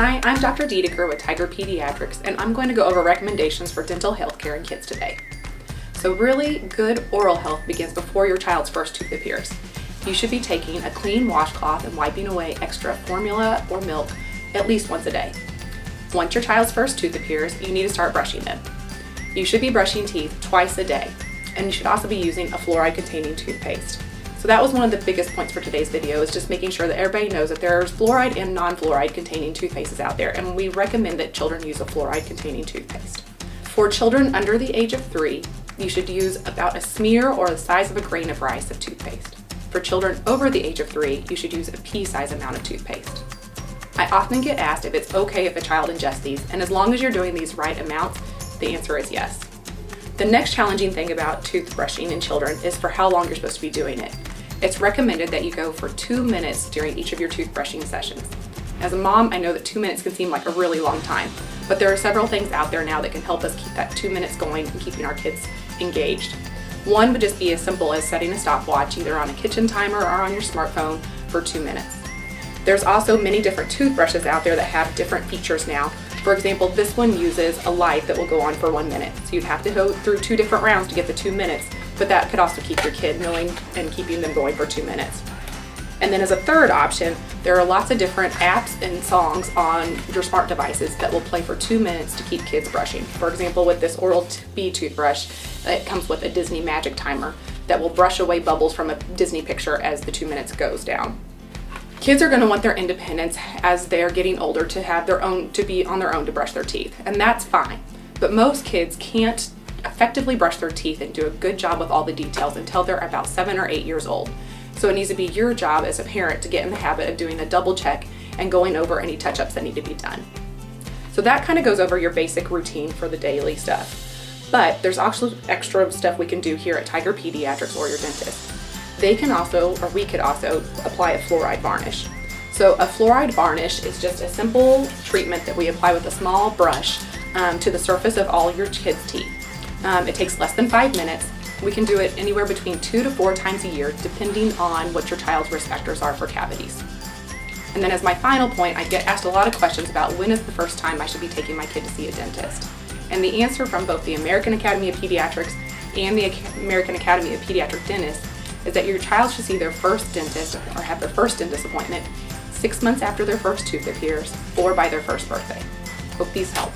Hi, I'm Dr. Dietiker with Dietiker Pediatrics, and I'm going to go over recommendations for dental health care in kids today. So really good oral health begins before your child's first tooth appears. You should be taking a clean washcloth and wiping away extra formula or milk at least once a day. Once your child's first tooth appears, you need to start brushing them. You should be brushing teeth twice a day, and you should also be using a fluoride-containing toothpaste. So that was one of the biggest points for today's video, is just making sure that everybody knows that there's fluoride and non-fluoride containing toothpastes out there, and we recommend that children use a fluoride containing toothpaste. For children under the age of 3, you should use about a smear or the size of a grain of rice of toothpaste. For children over the age of 3, you should use a pea-size amount of toothpaste. I often get asked if it's okay if a child ingests these, and as long as you're doing these right amounts, the answer is yes. The next challenging thing about toothbrushing in children is for how long you're supposed to be doing it. It's recommended that you go for 2 minutes during each of your toothbrushing sessions. As a mom, I know that 2 minutes can seem like a really long time, but there are several things out there now that can help us keep that 2 minutes going and keeping our kids engaged. One would just be as simple as setting a stopwatch either on a kitchen timer or on your smartphone for 2 minutes. There's also many different toothbrushes out there that have different features now. For example, this one uses a light that will go on for 1 minute. So you'd have to go through 2 different rounds to get the 2 minutes, but that could also keep your kid milling and keeping them going for 2 minutes. And then as a third option, there are lots of different apps and songs on your smart devices that will play for 2 minutes to keep kids brushing. For example, with this Oral-B toothbrush, it comes with a Disney Magic timer that will brush away bubbles from a Disney picture as the 2 minutes goes down. Kids are going to want their independence as they're getting older to have their own, to be on their own to brush their teeth, and that's fine. But most kids can't effectively brush their teeth and do a good job with all the details until they're about 7 or 8 years old. So it needs to be your job as a parent to get in the habit of doing a double check and going over any touch-ups that need to be done. So that kind of goes over your basic routine for the daily stuff. But there's also extra stuff we can do here at Dietiker Pediatrics or your dentist. They can also, or we could also, apply a fluoride varnish. So a fluoride varnish is just a simple treatment that we apply with a small brush to the surface of all your kids' teeth. It takes less than 5 minutes. We can do it anywhere between 2 to 4 times a year, depending on what your child's risk factors are for cavities. And then as my final point, I get asked a lot of questions about when is the first time I should be taking my kid to see a dentist. And the answer from both the American Academy of Pediatrics and the American Academy of Pediatric Dentists is that your child should see their first dentist or have their first dentist appointment 6 months after their first tooth appears or by their first birthday. Hope these help.